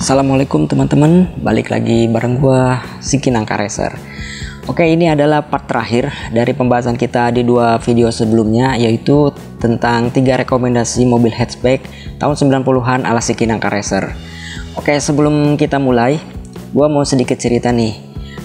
Assalamualaikum teman-teman, balik lagi bareng gua Siki Nangka Racer. Oke, ini adalah part terakhir dari pembahasan kita di dua video sebelumnya, yaitu tentang 3 rekomendasi mobil hatchback tahun 90-an ala Siki Nangka Racer. Oke, sebelum kita mulai, gua mau sedikit cerita nih.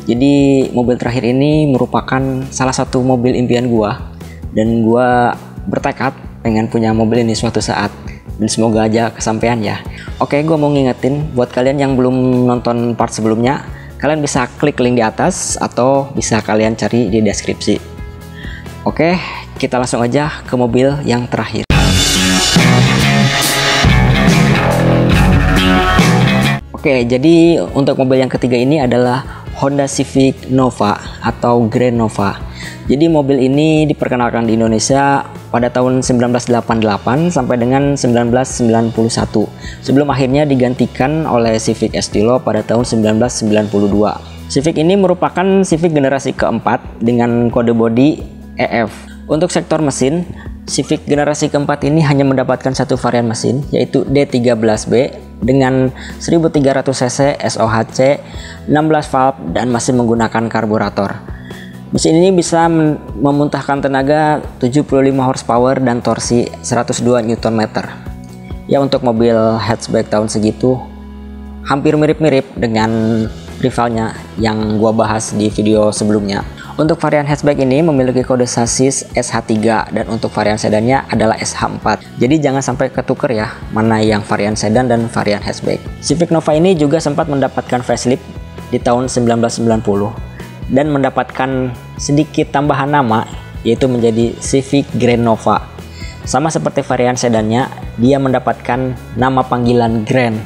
Jadi mobil terakhir ini merupakan salah satu mobil impian gua, dan gua bertekad pengen punya mobil ini suatu saat, dan semoga aja kesampaian ya. Oke, gue mau ngingetin buat kalian yang belum nonton part sebelumnya, kalian bisa klik link di atas atau bisa kalian cari di deskripsi. Oke, kita langsung aja ke mobil yang terakhir. Oke, jadi untuk mobil yang ketiga ini adalah Honda Civic Nova atau Grand Nova. Jadi mobil ini diperkenalkan di Indonesia pada tahun 1988 sampai dengan 1991 sebelum akhirnya digantikan oleh Civic Estilo pada tahun 1992. Civic ini merupakan Civic generasi keempat dengan kode bodi EF. Untuk sektor mesin, Civic generasi keempat ini hanya mendapatkan satu varian mesin, yaitu D13B dengan 1300 cc SOHC, 16 valve dan masih menggunakan karburator. Mesin ini bisa memuntahkan tenaga 75 horsepower dan torsi 102 Nm. Ya, untuk mobil hatchback tahun segitu hampir mirip-mirip dengan rivalnya yang gua bahas di video sebelumnya. Untuk varian hatchback ini memiliki kode sasis SH3 dan untuk varian sedannya adalah SH4. Jadi jangan sampai ketuker ya mana yang varian sedan dan varian hatchback. Civic Nova ini juga sempat mendapatkan facelift di tahun 1990 dan mendapatkan sedikit tambahan nama, yaitu menjadi Civic Grand Nova. Sama seperti varian sedannya, dia mendapatkan nama panggilan Grand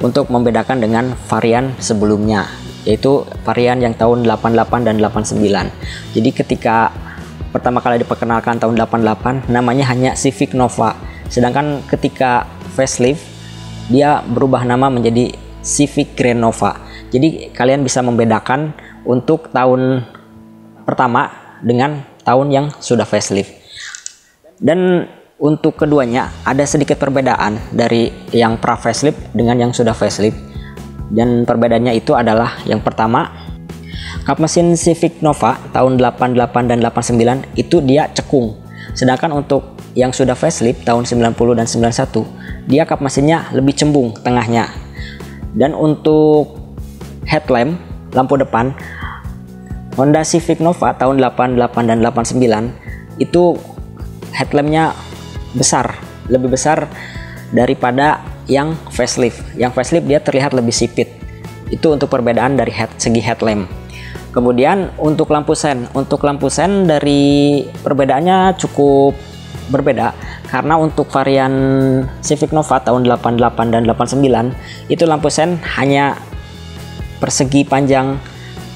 untuk membedakan dengan varian sebelumnya, yaitu varian yang tahun 88 dan 89. Jadi ketika pertama kali diperkenalkan tahun 88, namanya hanya Civic Nova, sedangkan ketika facelift dia berubah nama menjadi Civic Grand Nova. Jadi kalian bisa membedakan untuk tahun pertama dengan tahun yang sudah facelift. Dan untuk keduanya ada sedikit perbedaan dari yang pra facelift dengan yang sudah facelift. Dan perbedaannya itu adalah yang pertama, kap mesin Civic Nova tahun 88 dan 89 itu dia cekung. Sedangkan untuk yang sudah facelift tahun 90 dan 91, dia kap mesinnya lebih cembung tengahnya. Dan untuk headlamp, lampu depan, Honda Civic Nova tahun 88 dan 89 itu headlampnya besar, lebih besar daripada yang facelift. Yang facelift dia terlihat lebih sipit. Itu untuk perbedaan dari segi headlamp. Kemudian untuk lampu sen dari perbedaannya cukup berbeda, karena untuk varian Civic Nova tahun 88 dan 89 itu lampu sen hanya persegi panjang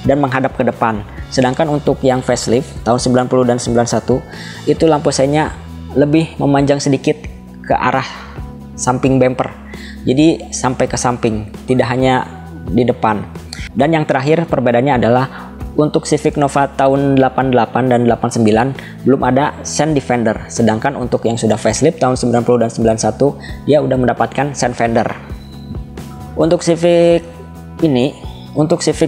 dan menghadap ke depan. Sedangkan untuk yang facelift tahun 90 dan 91 itu lampu sennya lebih memanjang sedikit ke arah samping bumper. Jadi sampai ke samping, tidak hanya di depan. Dan yang terakhir perbedaannya adalah untuk Civic Nova tahun 88 dan 89 belum ada sen defender. Sedangkan untuk yang sudah facelift tahun 90 dan 91 dia udah mendapatkan sen fender. Untuk Civic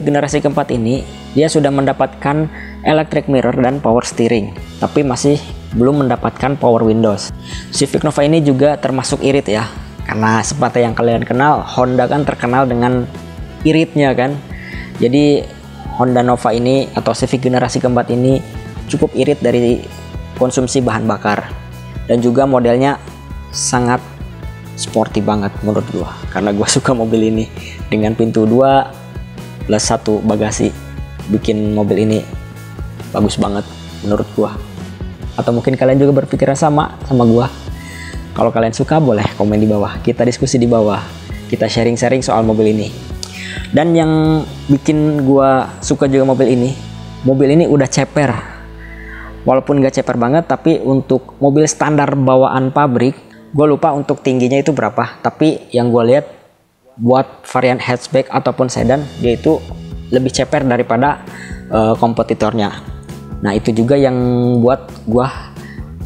generasi keempat ini dia sudah mendapatkan electric mirror dan power steering, tapi masih belum mendapatkan power windows. Civic Nova ini juga termasuk irit ya, karena seperti yang kalian kenal, Honda kan terkenal dengan iritnya kan. Jadi Honda Nova ini atau Civic generasi keempat ini cukup irit dari konsumsi bahan bakar, dan juga modelnya sangat sporty banget menurut gua, karena gua suka mobil ini dengan pintu 2 plus 1 bagasi, bikin mobil ini bagus banget menurut gua. Atau mungkin kalian juga berpikiran sama gua. Kalau kalian suka boleh komen di bawah, kita diskusi di bawah, kita sharing-sharing soal mobil ini. Dan yang bikin gua suka juga mobil ini udah ceper. Walaupun gak ceper banget, tapi untuk mobil standar bawaan pabrik, gua lupa untuk tingginya itu berapa, tapi yang gua lihat buat varian hatchback ataupun sedan dia itu lebih ceper daripada kompetitornya. Nah, itu juga yang buat gua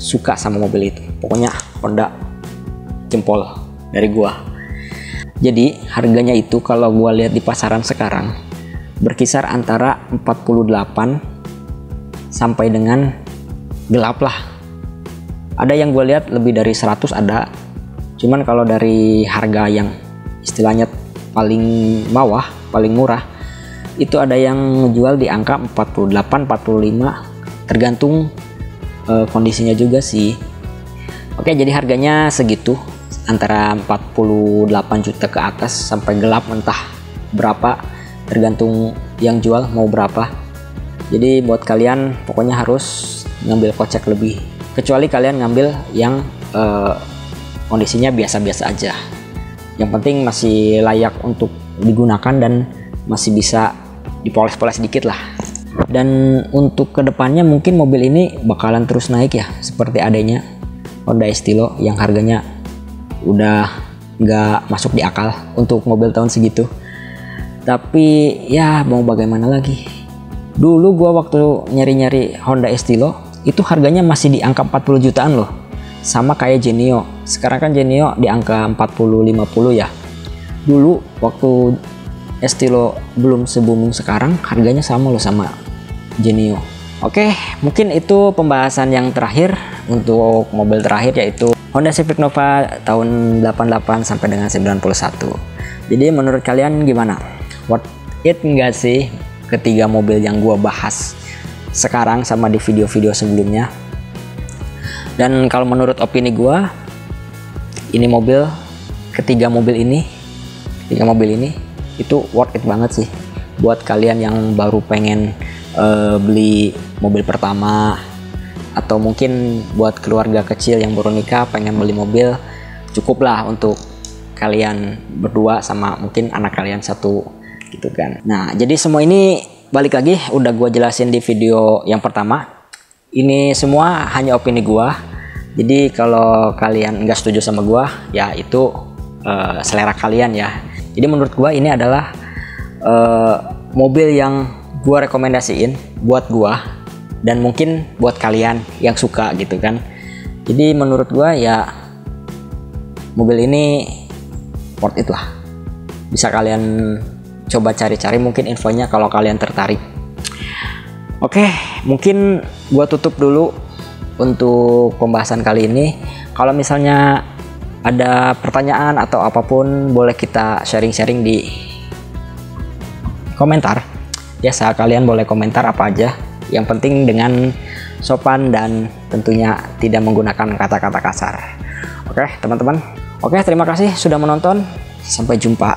suka sama mobil itu. Pokoknya Honda jempol dari gua. Jadi harganya itu kalau gua lihat di pasaran sekarang berkisar antara 48 sampai dengan gelap lah. Ada yang gue lihat lebih dari 100 ada. Cuman kalau dari harga yang istilahnya paling bawah, paling murah, itu ada yang menjual di angka 48, 45 tergantung kondisinya juga sih. Oke, jadi harganya segitu, antara 48 juta ke atas sampai gelap entah berapa, tergantung yang jual mau berapa. Jadi buat kalian pokoknya harus ngambil kocek lebih, kecuali kalian ngambil yang kondisinya biasa-biasa aja. Yang penting masih layak untuk digunakan dan masih bisa dipoles-poles dikit lah. Dan untuk kedepannya mungkin mobil ini bakalan terus naik ya, seperti adanya Honda Estilo yang harganya udah nggak masuk di akal untuk mobil tahun segitu. Tapi ya mau bagaimana lagi. Dulu gua waktu nyari-nyari Honda Estilo itu harganya masih di angka 40 jutaan loh. Sama kayak Genio. Sekarang kan Genio di angka 40-50 ya. Dulu waktu Estilo belum se-booming sekarang, harganya sama loh sama Genio. Oke, mungkin itu pembahasan yang terakhir untuk mobil terakhir, yaitu Honda Civic Nova tahun 88 sampai dengan 91. Jadi menurut kalian gimana? Worth it nggak sih ketiga mobil yang gua bahas sekarang sama di video-video sebelumnya? Dan kalau menurut opini gua, ini ketiga mobil ini itu worth it banget sih buat kalian yang baru pengen beli mobil pertama, atau mungkin buat keluarga kecil yang baru nikah pengen beli mobil. Cukup lah untuk kalian berdua sama mungkin anak kalian satu gitu kan. Nah, jadi semua ini balik lagi udah gue jelasin di video yang pertama. Ini semua hanya opini gue. Jadi kalau kalian nggak setuju sama gue, ya itu selera kalian ya. Jadi menurut gue ini adalah mobil yang gue rekomendasiin buat gue dan mungkin buat kalian yang suka gitu kan. Jadi menurut gue ya mobil ini worth it lah. Bisa kalian coba cari-cari mungkin infonya kalau kalian tertarik. Oke, mungkin gua tutup dulu untuk pembahasan kali ini. Kalau misalnya ada pertanyaan atau apapun, boleh kita sharing-sharing di komentar. Biasa kalian boleh komentar apa aja. Yang penting dengan sopan dan tentunya tidak menggunakan kata-kata kasar. Oke, teman-teman. Oke, terima kasih sudah menonton. Sampai jumpa.